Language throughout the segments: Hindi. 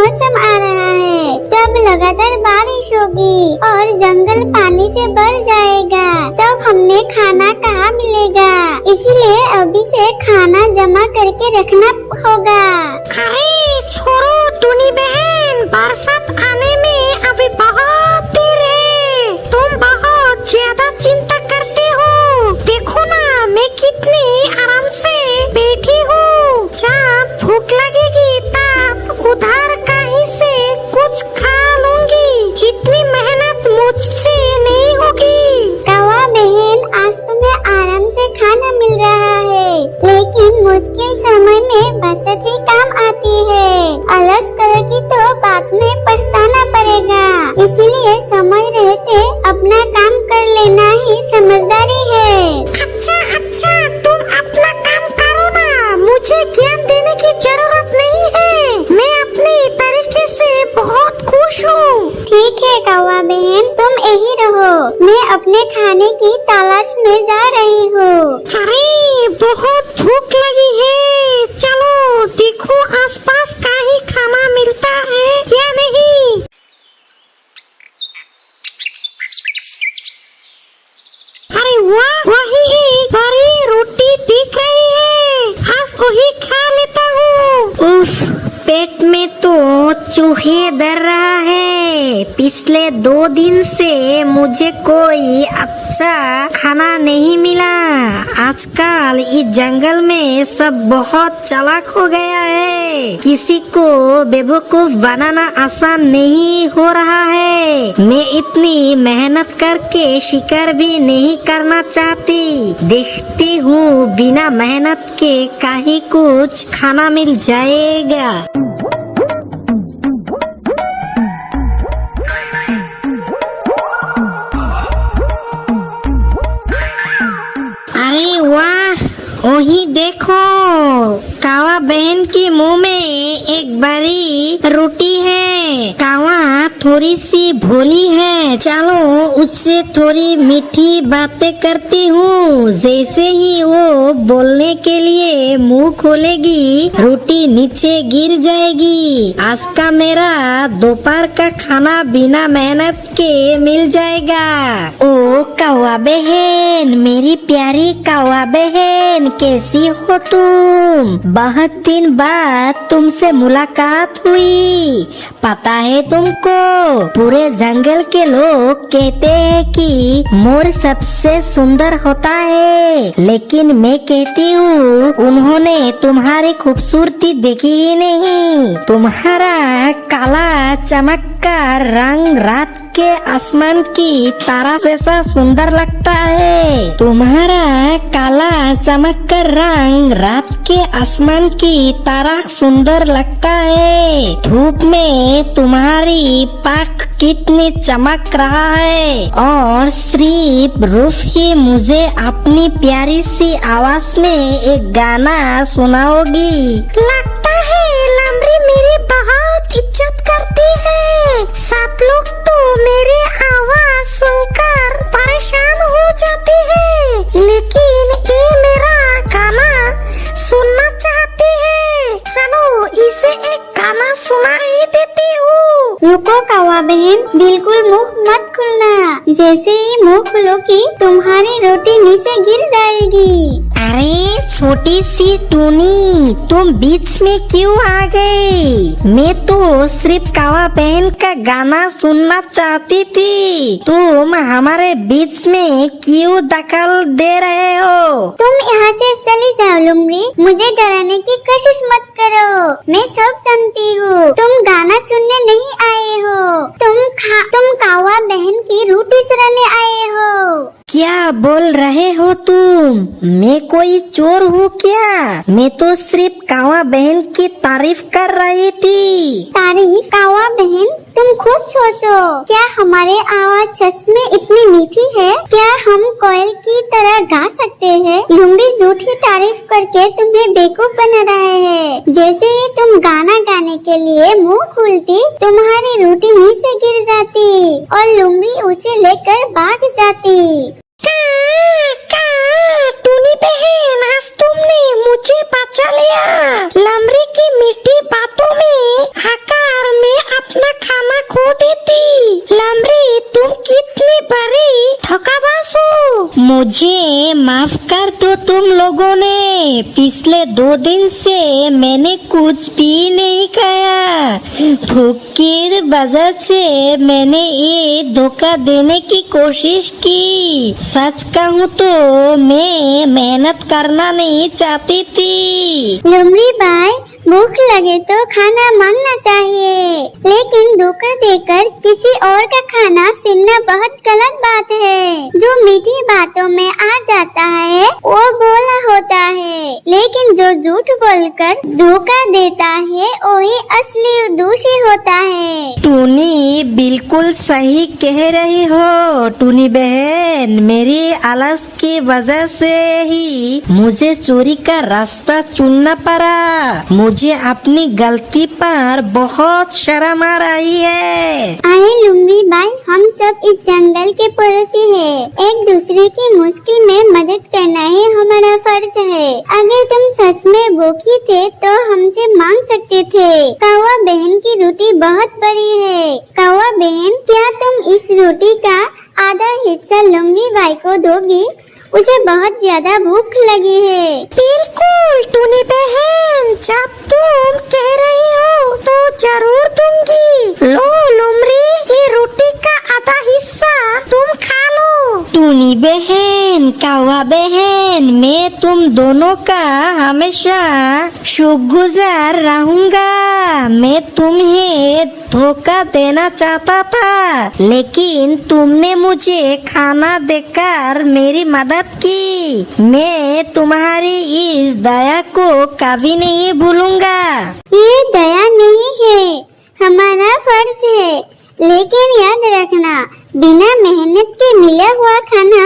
मौसम आ रहा है, तब लगातार बारिश होगी और जंगल पानी से भर जाएगा, तब हमने खाना कहाँ मिलेगा। इसीलिए अभी से खाना जमा करके रखना होगा। अरे छोड़ो टूनी बहन, बरसात आने में अभी बहुत देर है। तुम बहुत ज्यादा चिंता करते हो। देखो ना मैं कितनी आराम से बैठी हूँ। जब भूख लगेगी तब उधर कहीं से कुछ खा लूंगी। इतनी मेहनत मुझसे नहीं होगी। कौवा बहन, आज तुम्हें आराम से खाना मिल रहा है, लेकिन मुश्किल समय में बचत ही काम आती है। आलस करोगी तो बाद में पछताना पड़ेगा। इसीलिए समय रहते अपना काम कर लेना ही समझदारी है। अच्छा, तुम अपना काम करो ना। मुझे ज्ञान देने की जरूरत नहीं है। मैं अपने तरीके से बहुत खुश हूँ। ठीक है कौवा बहन, तुम यही रहो, मैं अपने खाने की तलाश में जा रही हूँ। अरे बहुत भूख लगी है। चलो देखो आसपास कहीं खाना मिलता है या नहीं। अरे वाह, वही एक बड़ी रोटी दिख रही है। आज वही खा लेता हूँ। उफ, पेट में तो चूहे डर रहा है। पिछले 2 दिन से मुझे कोई अच्छा खाना नहीं मिला। आजकल इस जंगल में सब बहुत चालाक हो गया है। किसी को बेवकूफ बनाना आसान नहीं हो रहा है। मैं इतनी मेहनत करके शिकार भी नहीं करना चाहती। देखती हूँ बिना मेहनत के कहीं कुछ खाना मिल जाएगा। अरे वाह, वही देखो, कौवा बहन के मुंह में एक बड़ी रोटी है। कौवा थोड़ी सी भोली है। चलो उससे थोड़ी मीठी बातें करती हूँ। जैसे ही वो बोलने के लिए मुंह खोलेगी, रोटी नीचे गिर जाएगी। आज का मेरा दोपहर का खाना बिना मेहनत के मिल जाएगा। ओ कौवा बहन, मेरी प्यारी कौवा बहन, कैसी हो तुम? बहुत दिन बाद तुमसे मुलाकात हुई। पता है तुमको, पूरे जंगल के लोग कहते हैं कि मोर सबसे सुंदर होता है, लेकिन मैं कहती हूँ उन्होंने तुम्हारी खूबसूरती देखी ही नहीं। तुम्हारा काला चमककर रंग रात के आसमान की तारा जैसा सुंदर लगता है। तुम्हारा काला चमककर रंग रात के आसमान की तारा सुंदर लगता है। धूप में तुम्हारी पाख कितनी चमक रहा है। और सिर्फ रूप ही मुझे अपनी प्यारी सी आवाज में एक गाना सुनाओगी। लगता है लमरी मेरी बहुत इज्जत करती है। सब लोग तो मेरी आवाज सुनकर परेशान हो जाते हैं, लेकिन ये मेरा गाना सुनना चाहती है। चलो इसे एक गाना सुना ही देती हूँ। रुको कौवा बहन, बिल्कुल मुंह मत खुलना। जैसे ही मुंह खोलोगी तुम्हारी रोटी नीचे गिर जाएगी। अरे छोटी सी टूनी, तुम बीच में क्यों आ गई? मैं तो सिर्फ कौवा बहन का गाना सुनना चाहती थी। तुम हमारे बीच में क्यों दखल दे रहे हो? तुम यहाँ से चली जाओ लुमड़ी, मुझे डराने की कोशिश मत करो। मैं सब जानती हूँ। तुम गाना सुनने नहीं आए हो, तुम कौवा बहन की रोटी चुराने आए हो। क्या बोल रहे हो तुम? मैं कोई चोर हूँ क्या? मैं तो सिर्फ कौवा बहन की तारीफ कर रही थी। तारीफ? कौवा बहन, तुम खुद सोचो, क्या हमारे आवाज सच में इतनी मीठी है? क्या हम कोयल की तरह गा सकते हैं? लुमड़ी झूठी तारीफ करके तुम्हें बेवकूफ बना रहे हैं। जैसे ही तुम गाना गाने के लिए मुंह खोलती, तुम्हारी रोटी नीचे गिर जाती और लुमड़ी उसे लेकर भाग जाती। टूनी बहन, आज तुमने मुझे बचा लिया। लमरी की मीठी बातों में आकर मुझे माफ कर दो तुम लोगों ने। पिछले 2 दिन से मैंने कुछ भी नहीं खाया। भूख की वजह से मैंने ये धोखा देने की कोशिश की। सच कहूँ तो मैं मेहनत करना नहीं चाहती थी। लुमड़ी भाई, भूख लगे तो खाना मांगना चाहिए, लेकिन धोखा देकर किसी और का खाना छीनना बहुत गलत बात है। जो मीठी बातों में आ जाता है वो बोला होता है, लेकिन जो झूठ बोलकर धोखा देता है वही असली दोषी होता है। टूनी बिल्कुल सही कह रही हो टूनी बहन। मेरी आलस की वजह से ही मुझे चोरी का रास्ता चुनना पड़ा। मुझे अपनी गलती पर बहुत शर्म आ रही है। आए लुमड़ी भाई, हम सब इस जंगल के पड़ोसी हैं। एक दूसरे की मुश्किल में मदद करना ही हमारा फर्ज है। अगर तुम सच में भूखी थे तो हमसे मांग सकते थे। कौवा बहन की रोटी बहुत बड़ी है। कौवा बहन, क्या तुम इस रोटी का आधा हिस्सा लुमड़ी भाई को दोगी? उसे बहुत ज्यादा भूख लगी है। बिल्कुल टूनी बहन, जब तुम कह रही हो तो जरूर दूंगी। लो लुमरी, ये रोटी का आधा हिस्सा तुम खा लो। टूनी बहन, कौवा बहन, मैं तुम दोनों का हमेशा शुक्रगुजार रहूंगा। मैं तुम्हें धोखा देना चाहता था, लेकिन तुमने मुझे खाना देकर मेरी मदद की। मैं तुम्हारी इस दया को कभी नहीं भूलूंगा। ये दया नहीं है, हमारा फर्ज है। लेकिन याद रखना, बिना मेहनत के मिला हुआ खाना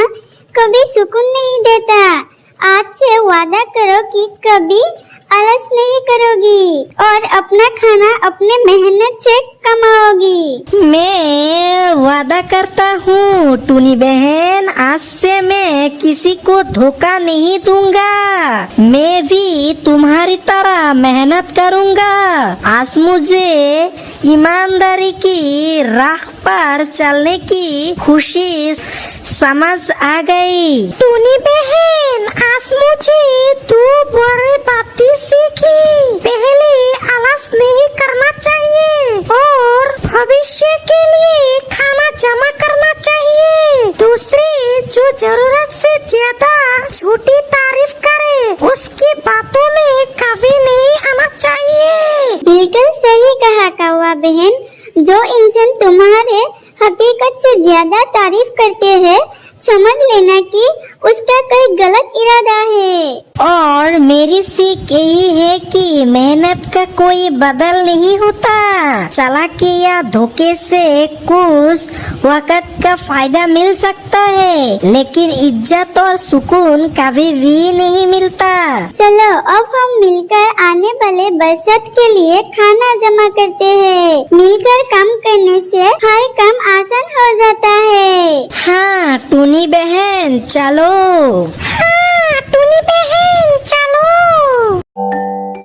कभी सुकून नहीं देता। आज से वादा करो कि कभी आलस नहीं करोगी और अपना खाना अपने मेहनत से कमाओगी। मैं वादा करता हूँ टूनी बहन, आज से मैं किसी को धोखा नहीं दूंगा। मैं भी तुम्हारी तरह मेहनत करूँगा। आज मुझे ईमानदारी की राह पर चलने की खुशी समझ आ गई। टूनी बहन, आज मुझे 2 बड़ी बातें सीखी। पहले, आलस नहीं करना चाहिए और भविष्य के लिए खाना जमा करना चाहिए। दूसरी, जो जरूरत से ज्यादा झूठी तारीफ करे उसकी बातों में कभी नहीं आना चाहिए। बिल्कुल सही कहा कौवा बहन। जो इंसान तुम्हारे हकीकत से ज्यादा तारीफ करते हैं, समझ लेना कि उसका कोई गलत इरादा है। और मेरी सीख यही है कि मेहनत का कोई बदल नहीं होता। चालाकी या धोखे से कुछ वक्त का फायदा मिल सकता है, लेकिन इज्जत और सुकून कभी भी नहीं मिलता। चलो अब हम मिलकर आने वाले बरसात के लिए खाना जमा करते हैं। मिलकर काम करने से हर काम आसान हो जाता है। हाँ टूनी बहन, चलो। हाँ।